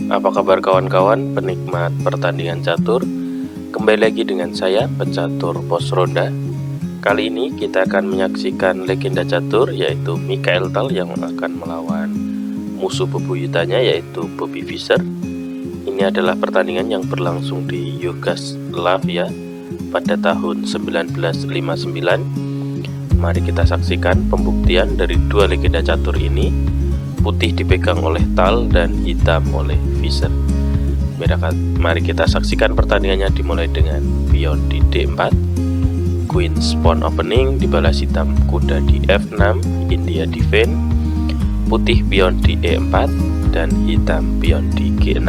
Apa kabar kawan-kawan penikmat pertandingan catur? Kembali lagi dengan saya, pecatur pos ronda. Kali ini kita akan menyaksikan legenda catur yaitu Mikhail Tal yang akan melawan musuh bebuyutannya yaitu Bobby Fischer. Ini adalah pertandingan yang berlangsung di Yugoslavia pada tahun 1959. Mari kita saksikan pembuktian dari dua legenda catur ini. Putih dipegang oleh Tal dan hitam oleh Fischer. Mari kita saksikan pertandingannya dimulai dengan pion di D4, Queen Pawn opening, dibalas hitam kuda di F6, India defend, putih pion di E4 dan hitam pion di G6,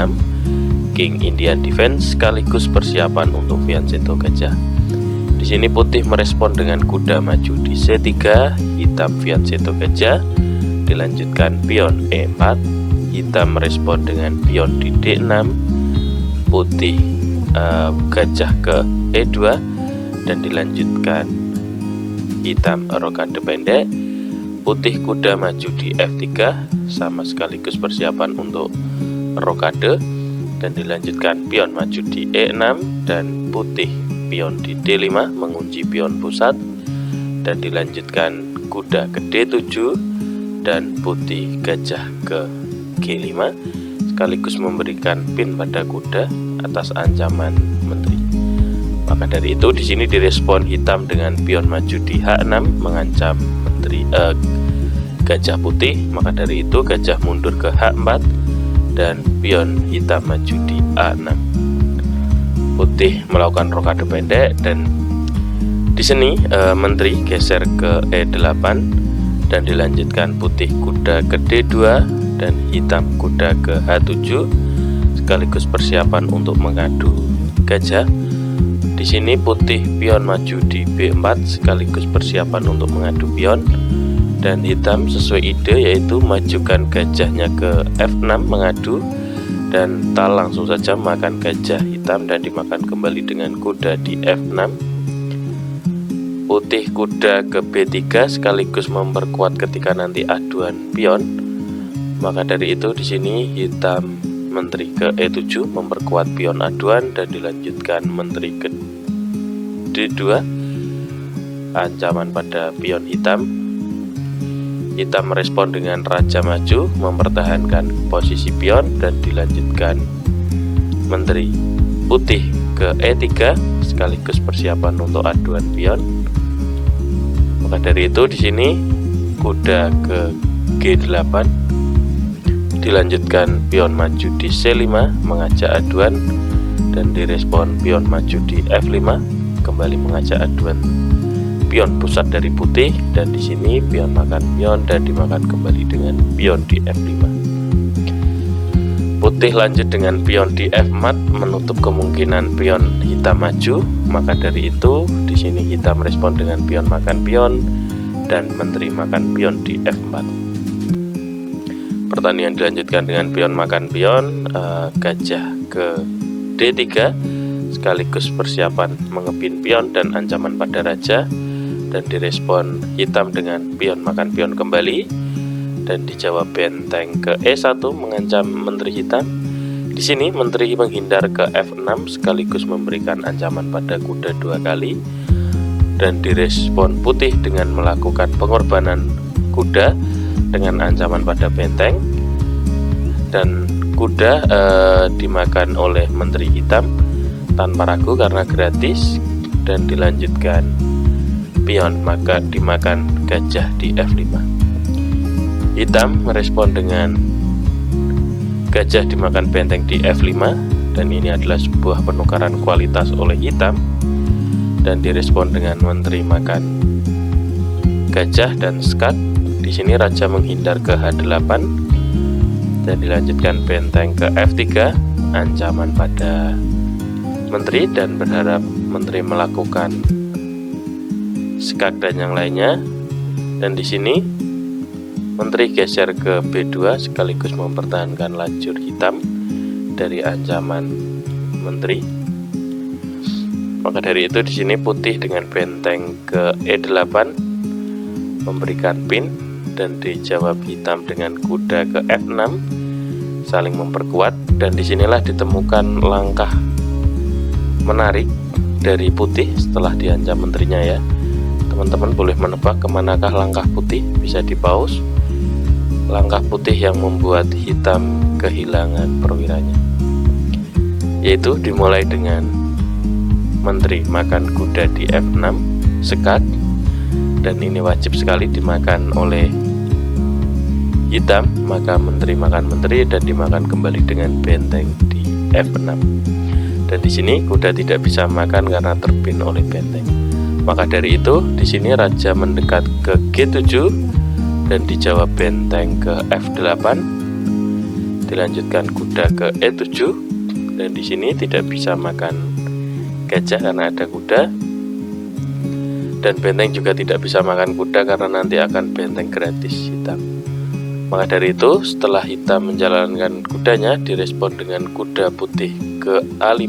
King Indian defense sekaligus persiapan untuk fianchetto gajah. Di sini putih merespon dengan kuda maju di C3, hitam fianchetto gajah. Dilanjutkan pion E4, hitam merespon dengan pion di D6, putih gajah ke E2 dan dilanjutkan hitam rokade pendek, putih kuda maju di F3 sama sekaligus persiapan untuk rokade dan dilanjutkan pion maju di E6 dan putih pion di D5 mengunci pion pusat dan dilanjutkan kuda ke D7 dan putih gajah ke G5 sekaligus memberikan pin pada kuda atas ancaman menteri. Maka dari itu di sini direspon hitam dengan pion maju di H6 mengancam menteri gajah putih. Maka dari itu gajah mundur ke H4 dan pion hitam maju di A6. Putih melakukan rokade pendek dan di sini menteri geser ke E8 dan dilanjutkan putih kuda ke D2 dan hitam kuda ke H7 sekaligus persiapan untuk mengadu gajah. Di sini putih pion maju di B4 sekaligus persiapan untuk mengadu pion dan hitam sesuai ide yaitu majukan gajahnya ke F6 mengadu dan Tal langsung saja makan gajah hitam dan dimakan kembali dengan kuda di F6. Putih kuda ke B3 sekaligus memperkuat ketika nanti aduan pion. Maka dari itu di sini hitam menteri ke E7 memperkuat pion aduan dan dilanjutkan menteri ke D2 ancaman pada pion hitam. Hitam merespon dengan raja maju mempertahankan posisi pion dan dilanjutkan menteri putih ke E3 sekaligus persiapan untuk aduan pion. Maka dari itu di sini kuda ke G8 dilanjutkan pion maju di C5 mengajak aduan dan direspon pion maju di F5 kembali mengajak aduan pion pusat dari putih dan di sini pion makan pion dan dimakan kembali dengan pion di F5. Putih lanjut dengan pion di F4 menutup kemungkinan pion hitam maju. Maka dari itu di sini hitam respon dengan pion makan pion dan menteri makan pion di F4. Pertandingan dilanjutkan dengan pion makan pion, gajah ke D3 sekaligus persiapan mengepin pion dan ancaman pada raja dan direspon hitam dengan pion makan pion kembali dan dijawab benteng ke E1 mengancam menteri hitam. Di sini menteri menghindar ke F6 sekaligus memberikan ancaman pada kuda 2 kali dan direspon putih dengan melakukan pengorbanan kuda dengan ancaman pada benteng dan kuda dimakan oleh menteri hitam tanpa ragu karena gratis dan dilanjutkan pion maka dimakan gajah di F5. Hitam merespon dengan gajah dimakan benteng di F5 dan ini adalah sebuah penukaran kualitas oleh hitam dan direspon dengan menteri makan gajah dan skak. Di sini raja menghindar ke H8 dan dilanjutkan benteng ke F3 ancaman pada menteri dan berharap menteri melakukan skak dan yang lainnya. Dan di sini menteri geser ke B2 sekaligus mempertahankan lajur hitam dari ancaman menteri. Maka dari itu di sini putih dengan benteng ke E8 memberikan pin dan dijawab hitam dengan kuda ke F6 saling memperkuat. Dan disinilah ditemukan langkah menarik dari putih setelah diancam menterinya ya. Teman-teman boleh menebak kemanakah langkah putih, bisa di pause. Langkah putih yang membuat hitam kehilangan perwiranya, yaitu dimulai dengan menteri makan kuda di F6 sekat, dan ini wajib sekali dimakan oleh hitam, maka menteri makan menteri dan dimakan kembali dengan benteng di F6. Dan di sini kuda tidak bisa makan karena terpin oleh benteng. Maka dari itu di sini raja mendekat ke G7 dan dijawab benteng ke F8. Dilanjutkan kuda ke E7 dan di sini tidak bisa makan gajah karena ada kuda. Dan benteng juga tidak bisa makan kuda karena nanti akan benteng gratis hitam. Maka dari itu setelah hitam menjalankan kudanya, direspon dengan kuda putih ke A5,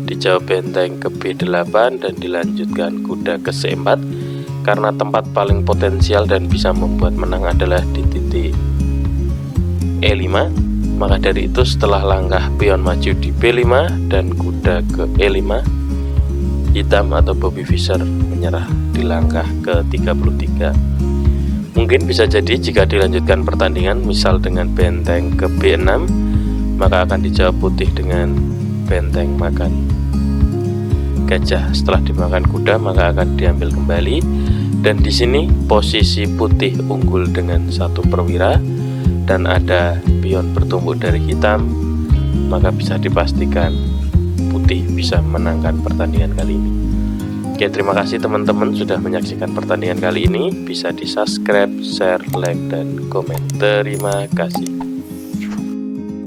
dijawab benteng ke B8 dan dilanjutkan kuda ke C4. Karena tempat paling potensial dan bisa membuat menang adalah di titik E5, maka dari itu setelah langkah pion maju di B5 dan kuda ke E5, hitam atau Bobby Fischer menyerah di langkah ke-33. Mungkin bisa jadi jika dilanjutkan pertandingan misal dengan benteng ke B6, maka akan dijawab putih dengan benteng makan gajah. Setelah dimakan kuda maka akan diambil kembali, dan di sini posisi putih unggul dengan 1 perwira dan ada pion bertumbuk dari hitam, maka bisa dipastikan putih bisa menangkan pertandingan kali ini. Oke, terima kasih teman-teman sudah menyaksikan pertandingan kali ini. Bisa di subscribe, share, like, dan komen. Terima kasih.